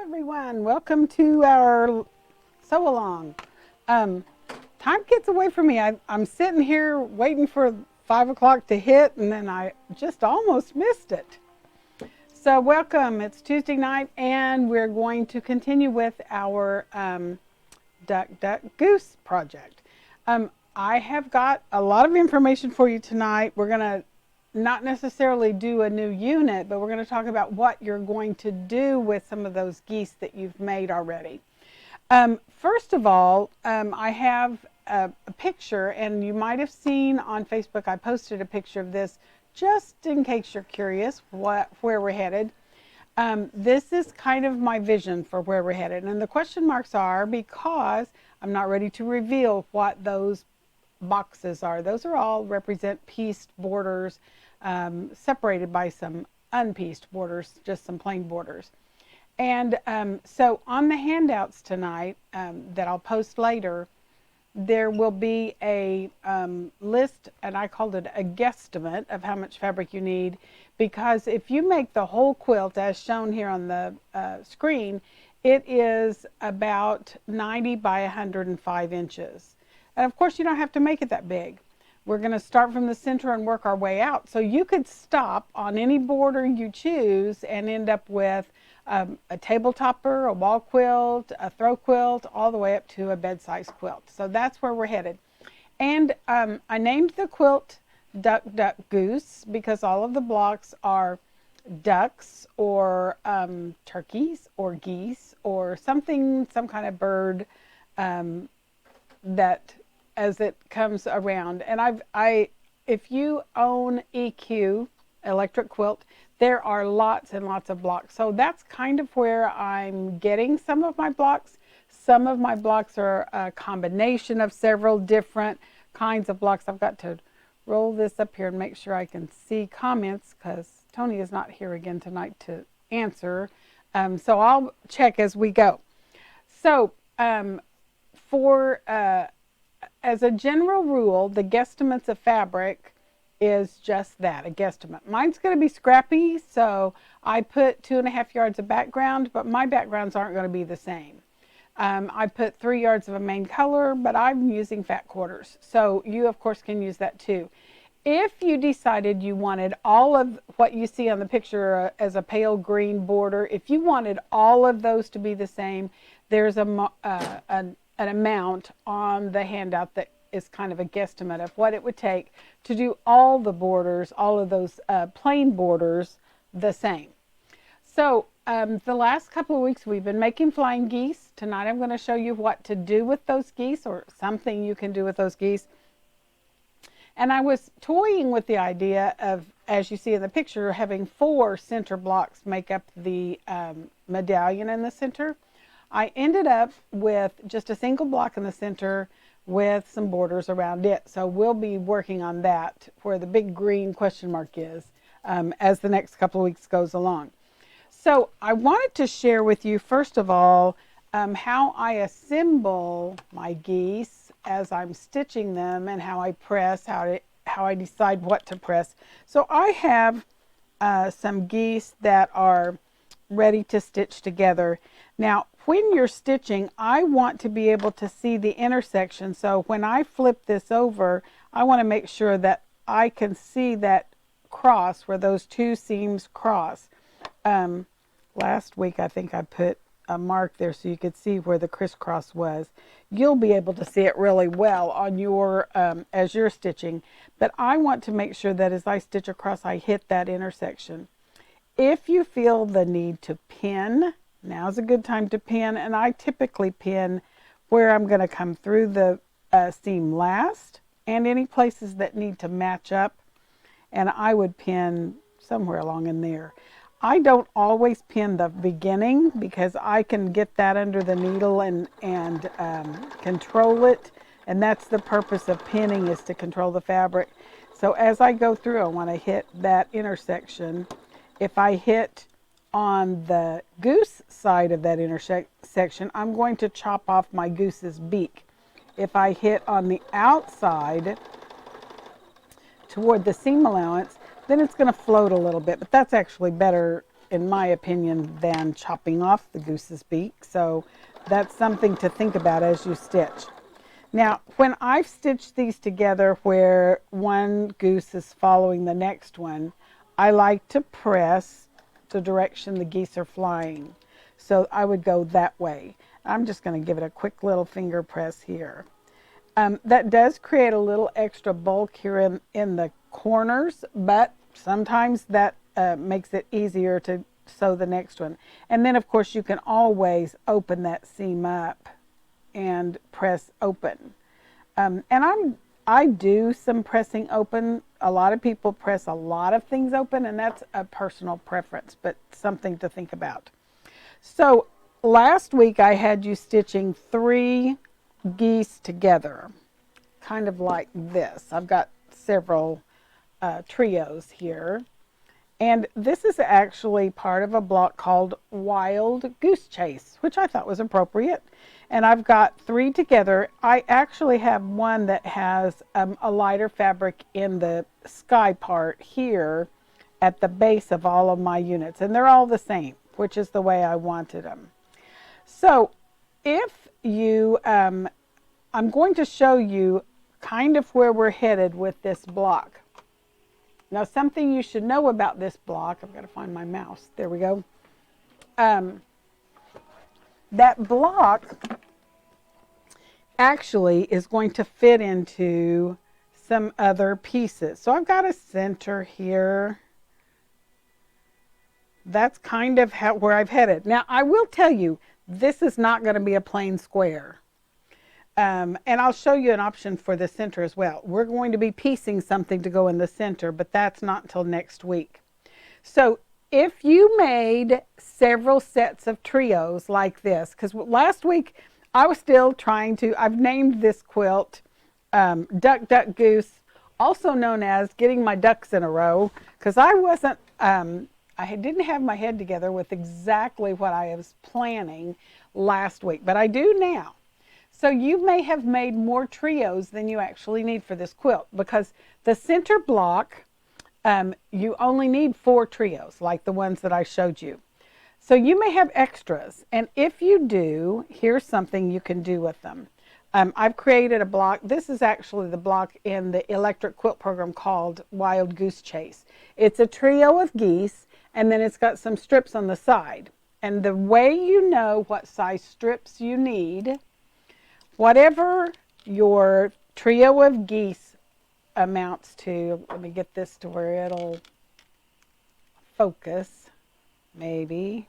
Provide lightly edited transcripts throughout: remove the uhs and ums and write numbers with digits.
Everyone, welcome to our sew along. Time gets away from me. I'm sitting here waiting for 5 o'clock to hit, and then I just almost missed it. So welcome. It's Tuesday night, and we're going to continue with our Duck Duck Goose project. I have got a lot of information for you tonight. We're going to not necessarily do a new unit, but we're going to talk about what you're going to do with some of those geese that you've made already. First of all, I have a picture, and you might have seen on Facebook, I posted a picture of this just in case you're curious where we're headed. This is kind of my vision for where we're headed, and the question marks are because I'm not ready to reveal what those boxes are. Those are all represent pieced borders, separated by some unpieced borders, just some plain borders. And so on the handouts tonight that I'll post later, there will be a list, and I called it a guesstimate of how much fabric you need, because if you make the whole quilt as shown here on the screen, it is about 90 by 105 inches. And of course you don't have to make it that big. We're going to start from the center and work our way out. So you could stop on any border you choose and end up with a table topper, a wall quilt, a throw quilt, all the way up to a bed-size quilt. So that's where we're headed. And I named the quilt Duck Duck Goose because all of the blocks are ducks or turkeys or geese or something, some kind of bird that as it comes around. And if you own EQ, electric quilt, there are lots and lots of blocks. So that's kind of where I'm getting some of my blocks. Some of my blocks are a combination of several different kinds of blocks. I've got to roll this up here and make sure I can see comments because Tony is not here again tonight to answer. So I'll check as we go. So as a general rule, the guesstimates of fabric is just that, a guesstimate. Mine's going to be scrappy, so I put 2.5 yards of background, but my backgrounds aren't going to be the same. I put 3 yards of a main color, but I'm using fat quarters, so you of course can use that too. If you decided you wanted all of what you see on the picture as a pale green border, if you wanted all of those to be the same, there's an amount on the handout that is kind of a guesstimate of what it would take to do all the borders, all of those plain borders the same. So the last couple of weeks we've been making flying geese. Tonight I'm going to show you what to do with those geese, or something you can do with those geese. And I was toying with the idea of, as you see in the picture, having 4 center blocks make up the medallion in the center. I ended up with just a single block in the center with some borders around it. So we'll be working on that, where the big green question mark is, as the next couple of weeks goes along. So I wanted to share with you, first of all, how I assemble my geese as I'm stitching them, and how I press, how I decide what to press. So I have some geese that are ready to stitch together. Now, when you're stitching, I want to be able to see the intersection. So when I flip this over, I want to make sure that I can see that cross, where those two seams cross. Last week, I think I put a mark there so you could see where the crisscross was. You'll be able to see it really well on your as you're stitching, but I want to make sure that as I stitch across, I hit that intersection. If you feel the need to pin, now's a good time to pin, and I typically pin where I'm going to come through the seam last, and any places that need to match up, and I would pin somewhere along in there. I don't always pin the beginning because I can get that under the needle and control it, and that's the purpose of pinning, is to control the fabric. So as I go through, I want to hit that intersection. If I hit on the goose side of that intersection, I'm going to chop off my goose's beak. If I hit on the outside toward the seam allowance, then it's going to float a little bit, but that's actually better in my opinion, than chopping off the goose's beak. So that's something to think about as you stitch. Now, when I've stitched these together where one goose is following the next one, I like to press the direction the geese are flying. So I would go that way. I'm just going to give it a quick little finger press here. That does create a little extra bulk here in the corners, but sometimes that makes it easier to sew the next one. And then, of course, you can always open that seam up and press open. And I do some pressing open. A lot of people press a lot of things open, and that's a personal preference, but something to think about. So last week I had you stitching 3 geese together, kind of like this. I've got several trios here. And this is actually part of a block called Wild Goose Chase, which I thought was appropriate. And I've got 3 together. I actually have one that has a lighter fabric in the sky part here at the base of all of my units. And they're all the same, which is the way I wanted them. So if you, I'm going to show you kind of where we're headed with this block. Now, something you should know about this block, I've got to find my mouse. There we go. That block actually is going to fit into some other pieces. So I've got a center here. That's kind of where I've headed. Now, I will tell you, this is not going to be a plain square. And I'll show you an option for the center as well. We're going to be piecing something to go in the center, but that's not until next week. So if you made several sets of trios like this, because last week I was still trying to, I've named this quilt Duck, Duck, Goose, also known as getting my ducks in a row, because I wasn't, I didn't have my head together with exactly what I was planning last week, but I do now. So you may have made more trios than you actually need for this quilt, because the center block, you only need 4 trios like the ones that I showed you. So you may have extras, and if you do, here's something you can do with them. I've created a block. This is actually the block in the electric quilt program called Wild Goose Chase. It's a trio of geese, and then it's got some strips on the side. And the way you know what size strips you need, whatever your trio of geese amounts to, let me get this to where it'll focus, maybe.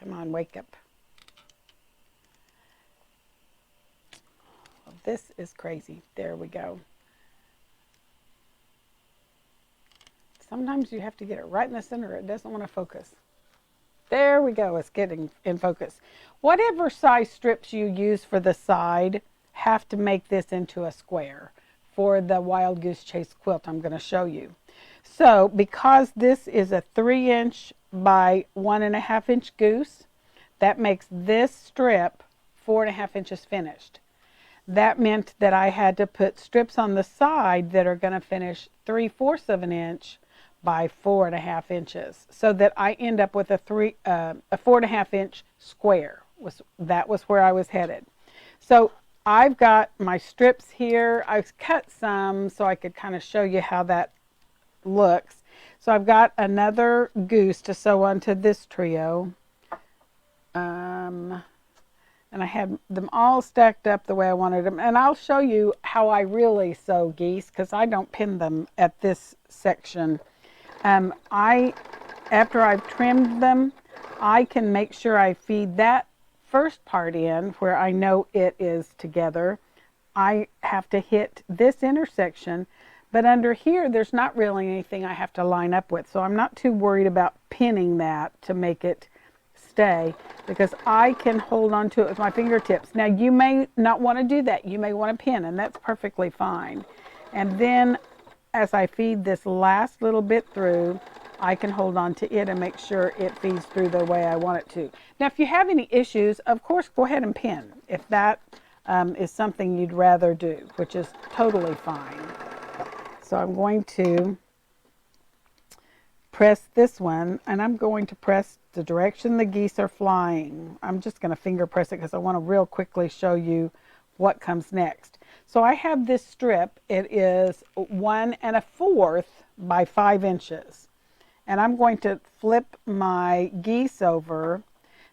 Come on, wake up. Well, this is crazy. There we go. Sometimes you have to get it right in the center. It doesn't want to focus. There we go. It's getting in focus. Whatever size strips you use for the side have to make this into a square for the Wild Goose Chase quilt I'm going to show you. So because this is a 3" by 1.5" goose, that makes this strip 4.5 inches finished. That meant that I had to put strips on the side that are going to finish 3/4 inch by 4.5 inches, so that I end up with a 4.5 inch square. That was where I was headed. So I've got my strips here. I've cut some so I could kind of show you how that looks. So I've got another goose to sew onto this trio. And I had them all stacked up the way I wanted them. And I'll show you how I really sew geese, because I don't pin them at this section. After I've trimmed them, I can make sure I feed that first part in where I know it is together. I have to hit this intersection, but under here there's not really anything I have to line up with, so I'm not too worried about pinning that to make it stay, because I can hold on to it with my fingertips. Now you may not want to do that. You may want to pin, and that's perfectly fine. And then as I feed this last little bit through, I can hold on to it and make sure it feeds through the way I want it to. Now, if you have any issues, of course, go ahead and pin, if that is something you'd rather do, which is totally fine. So I'm going to press this one, and I'm going to press the direction the geese are flying. I'm just going to finger press it because I want to real quickly show you what comes next. So I have this strip. It is 1 1/4 by 5 inches. And I'm going to flip my geese over.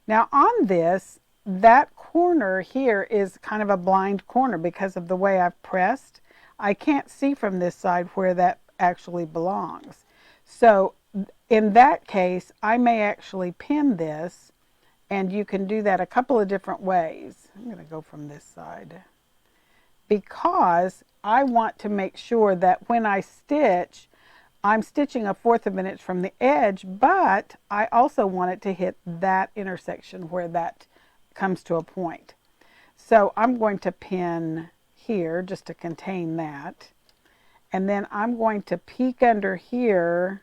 Now on this, that corner here is kind of a blind corner because of the way I've pressed. I can't see from this side where that actually belongs. So in that case, I may actually pin this, and you can do that a couple of different ways. I'm going to go from this side because I want to make sure that when I stitch, I'm stitching 1/4 of an inch from the edge, but I also want it to hit that intersection where that comes to a point. So I'm going to pin here just to contain that. And then I'm going to peek under here,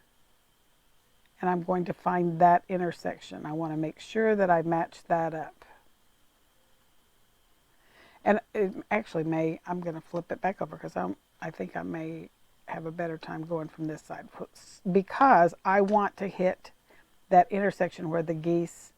and I'm going to find that intersection. I want to make sure that I match that up. And it actually may, I'm going to flip it back over because I think I may have a better time going from this side because I want to hit that intersection where the geese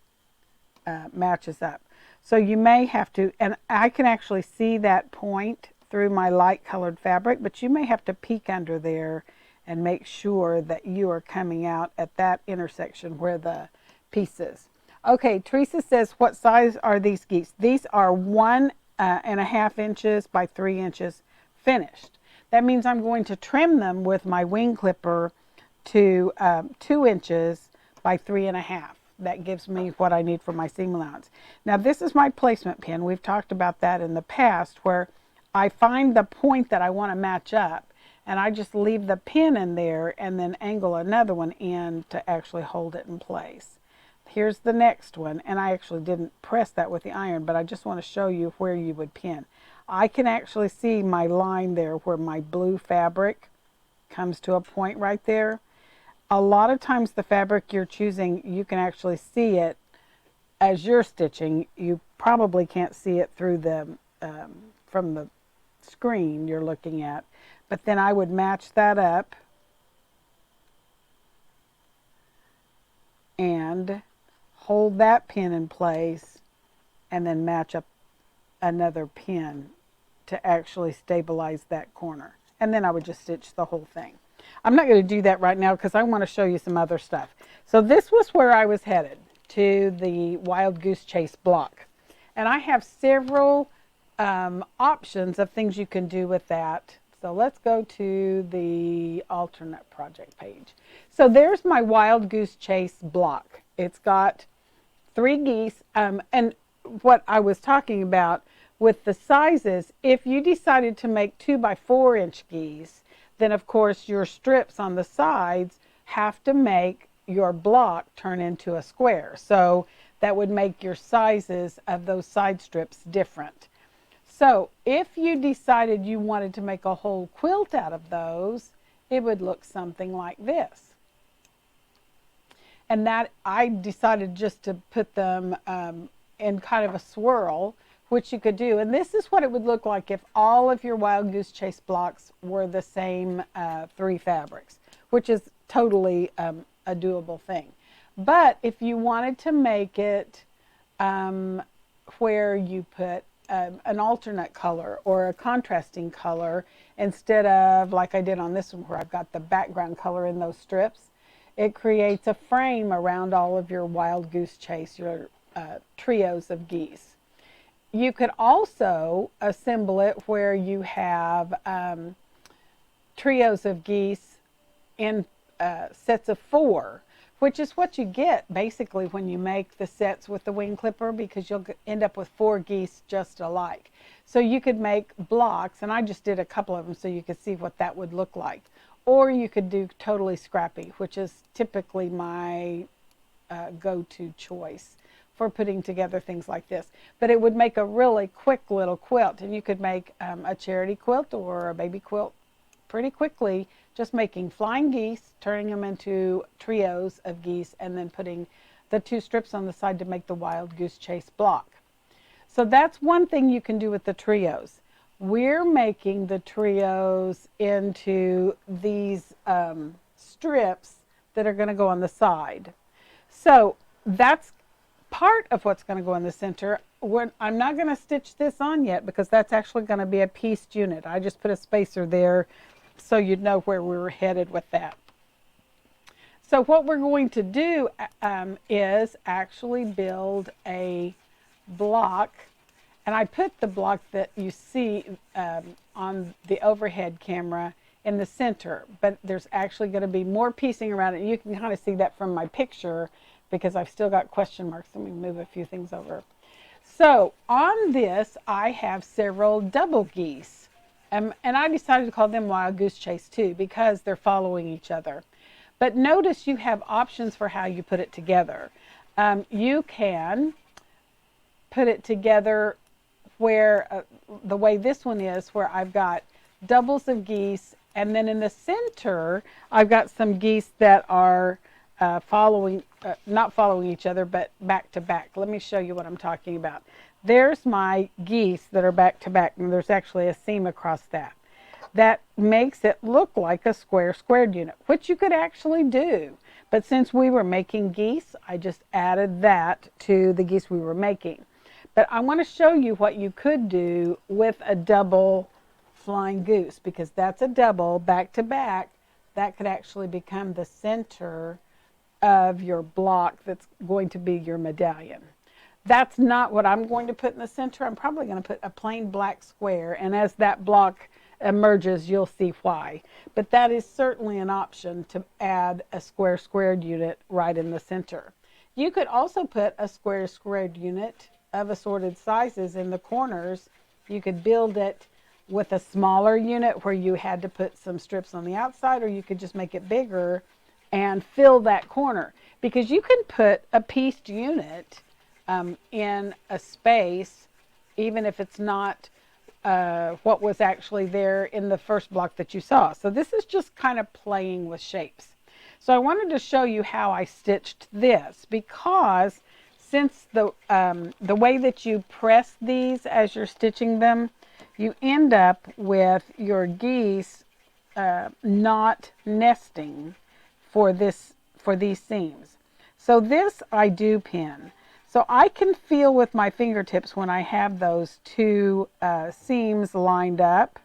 matches up. So you may have to, and I can actually see that point through my light colored fabric, but you may have to peek under there and make sure that you are coming out at that intersection where the piece is. Okay, Teresa says, what size are these geese? These are 1 1/2 inches by 3 inches finished. That means I'm going to trim them with my wing clipper to 2 inches by 3 1/2. That gives me what I need for my seam allowance. Now this is my placement pin. We've talked about that in the past, where I find the point that I want to match up, and I just leave the pin in there and then angle another one in to actually hold it in place. Here's the next one, and I actually didn't press that with the iron, but I just want to show you where you would pin. I can actually see my line there where my blue fabric comes to a point right there. A lot of times the fabric you're choosing, you can actually see it as you're stitching. You probably can't see it through the from the screen you're looking at, but then I would match that up and hold that pin in place and then match up another pin to actually stabilize that corner. And then I would just stitch the whole thing. I'm not going to do that right now because I want to show you some other stuff. So this was where I was headed, to the Wild Goose Chase block. And I have several options of things you can do with that. So let's go to the alternate project page. So there's my Wild Goose Chase block. It's got 3 geese. And what I was talking about with the sizes, if you decided to make 2 by 4 inch geese, then of course your strips on the sides have to make your block turn into a square. So that would make your sizes of those side strips different. So if you decided you wanted to make a whole quilt out of those, it would look something like this. And that I decided just to put them in kind of a swirl, which you could do. And this is what it would look like if all of your Wild Goose Chase blocks were the same 3 fabrics, which is totally a doable thing. But if you wanted to make it where you put an alternate color or a contrasting color instead of, like I did on this one where I've got the background color in those strips, it creates a frame around all of your Wild Goose Chase, your trios of geese. You could also assemble it where you have trios of geese in sets of 4, which is what you get basically when you make the sets with the wing clipper, because you'll end up with 4 geese just alike. So you could make blocks, and I just did a couple of them so you could see what that would look like. Or you could do totally scrappy, which is typically my go-to choice for putting together things like this. But it would make a really quick little quilt, and you could make a charity quilt or a baby quilt pretty quickly, just making flying geese, turning them into trios of geese, and then putting the 2 strips on the side to make the Wild Goose Chase block. So that's one thing you can do with the trios. We're making the trios into these strips that are going to go on the side. So that's part of what's going to go in the center. I'm not going to stitch this on yet because that's actually going to be a pieced unit. I just put a spacer there so you'd know where we were headed with that. So what we're going to do is actually build a block, and I put the block that you see on the overhead camera in the center, but there's actually going to be more piecing around it. You can kind of see that from my picture because I've still got question marks. Let me move a few things over. So on this, I have several double geese, and I decided to call them Wild Goose Chase too because they're following each other. But notice you have options for how you put it together. You can put it together where the way this one is, where I've got doubles of geese, and then in the center I've got some geese that are not following each other, but back to back. Let me show you what I'm talking about. There's my geese that are back to back, and there's actually a seam across that. That makes it look like a squared unit, which you could actually do. But since we were making geese, I just added that to the geese we were making. But I want to show you what you could do with a double flying goose, because that's a double back to back. That could actually become the center of your block that's going to be your medallion. That's not what I'm going to put in the center. I'm probably going to put a plain black square, and as that block emerges, you'll see why. But that is certainly an option to add a squared unit right in the center. You could also put a squared unit of assorted sizes in the corners. You could build it with a smaller unit where you had to put some strips on the outside, or you could just make it bigger and fill that corner, because you can put a pieced unit in a space even if it's not what was actually there in the first block that you saw. So this is just kind of playing with shapes. So I wanted to show you how I stitched this, because since the way that you press these as you're stitching them, you end up with your geese not nesting for these seams. So this I do pin. So I can feel with my fingertips when I have those two seams lined up.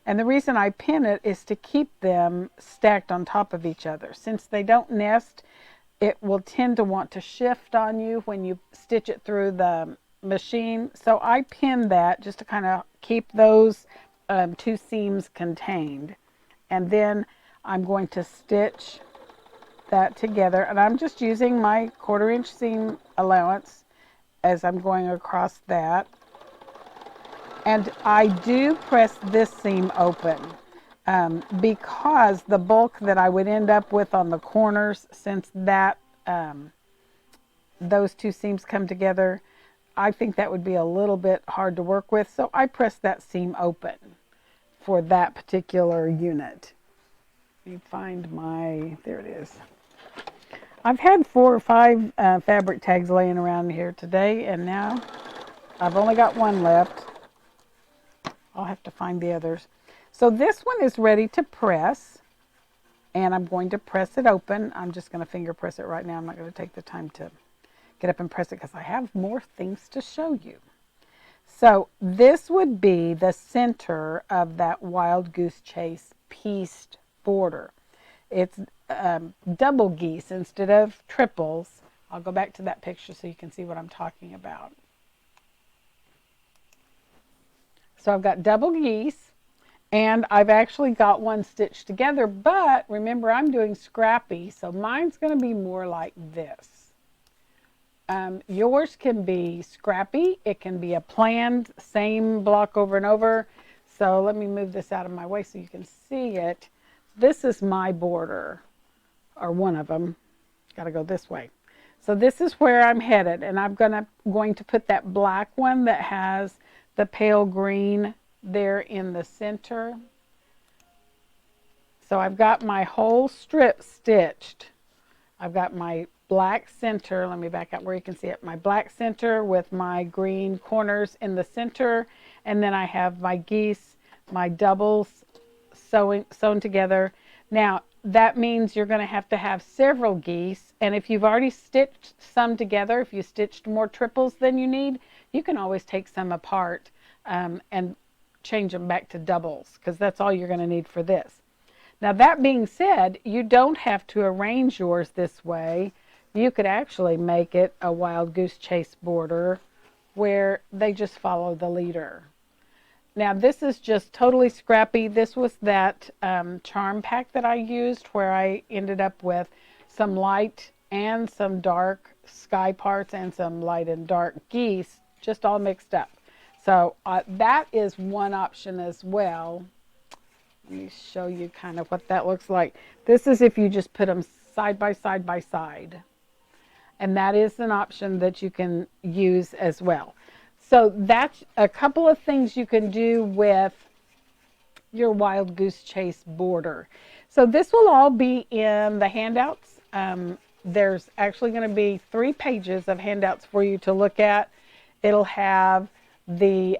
And the reason I pin it is to keep them stacked on top of each other. Since they don't nest, it will tend to want to shift on you when you stitch it through the machine. So I pin that just to kind of keep those two seams contained. And then I'm going to stitch that together, and I'm just using my 1/4 inch seam allowance as I'm going across that. And I do press this seam open because the bulk that I would end up with on the corners, since that those two seams come together, I think that would be a little bit hard to work with. So I press that seam open for that particular unit. Let me find my, there it is. I've had 4 or 5 fabric tags laying around here today, and now I've only got one left. I'll have to find the others. So this one is ready to press, and I'm going to press it open. I'm just going to finger press it right now. I'm not going to take the time to get up and press it because I have more things to show you. So this would be the center of that Wild Goose Chase pieced border. It's double geese instead of triples. I'll go back to that picture so you can see what I'm talking about. So I've got double geese, and I've actually got one stitched together, but remember I'm doing scrappy, so mine's going to be more like this. Yours can be scrappy. It can be a planned, same block over and over. So let me move this out of my way so you can see it. This is my border, or one of them. Got to go this way. So this is where I'm headed, and I'm going to put that black one that has the pale green there in the center. So I've got my whole strip stitched. I've got my black center. Let me back up where you can see it. My black center with my green corners in the center, and then I have my geese, my doubles sewn together. Now, that means you're going to have several geese. And if you've already stitched some together, if you stitched more triples than you need, you can always take some apart and change them back to doubles, because that's all you're going to need for this. Now, that being said, you don't have to arrange yours this way. You could actually make it a wild goose chase border where they just follow the leader. Now, this is just totally scrappy. This was that charm pack that I used, where I ended up with some light and some dark sky parts and some light and dark geese, just all mixed up. So that is one option as well. Let me show you kind of what that looks like. This is if you just put them side by side by side. And that is an option that you can use as well. So that's a couple of things you can do with your wild goose chase border. So this will all be in the handouts. There's actually going to be 3 pages of handouts for you to look at. It'll have the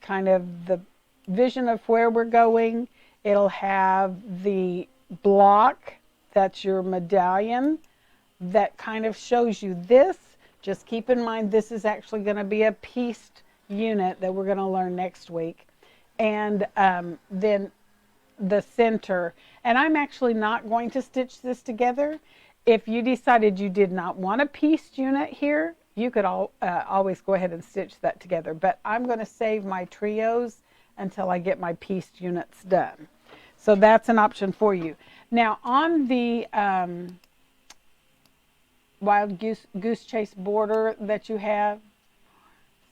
kind of the vision of where we're going. It'll have the block, that's your medallion, that kind of shows you this. Just keep in mind this is actually going to be a pieced unit that we're going to learn next week. And then the center. And I'm actually not going to stitch this together. If you decided you did not want a pieced unit here, you could always go ahead and stitch that together. But I'm going to save my trios until I get my pieced units done. So that's an option for you. Now on the wild goose chase border that you have,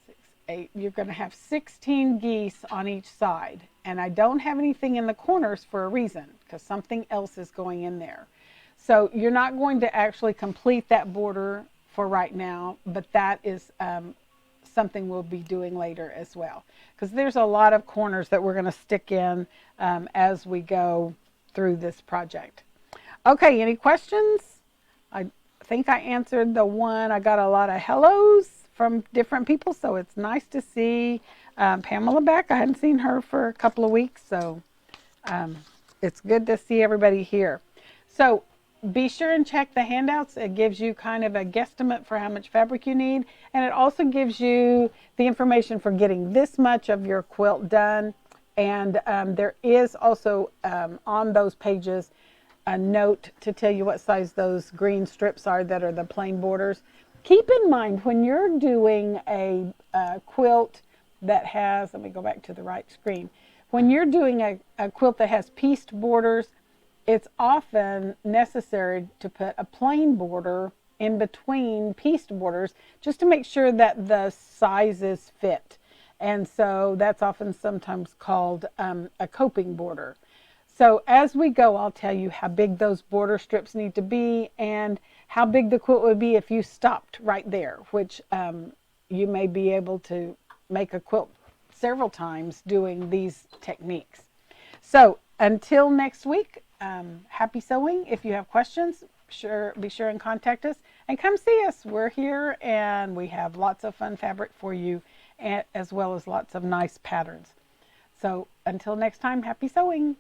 6, 8, you're going to have 16 geese on each side. And I don't have anything in the corners for a reason, because something else is going in there. So you're not going to actually complete that border for right now, but that is something we'll be doing later as well, because there's a lot of corners that we're going to stick in as we go through this project. Okay, any questions? I think I answered the one. I got a lot of hellos from different people, so it's nice to see Pamela back. I hadn't seen her for a couple of weeks, so it's good to see everybody here. So be sure and check the handouts. It gives you kind of a guesstimate for how much fabric you need, and it also gives you the information for getting this much of your quilt done. And there is also on those pages a note to tell you what size those green strips are that are the plain borders. Keep in mind when you're doing a quilt that has, let me go back to the right screen. When you're doing a quilt that has pieced borders, it's often necessary to put a plain border in between pieced borders just to make sure that the sizes fit. And so that's often sometimes called a coping border. So as we go, I'll tell you how big those border strips need to be and how big the quilt would be if you stopped right there, which you may be able to make a quilt several times doing these techniques. So until next week, happy sewing. If you have questions, be sure and contact us and come see us. We're here and we have lots of fun fabric for you, as well as lots of nice patterns. So until next time, happy sewing.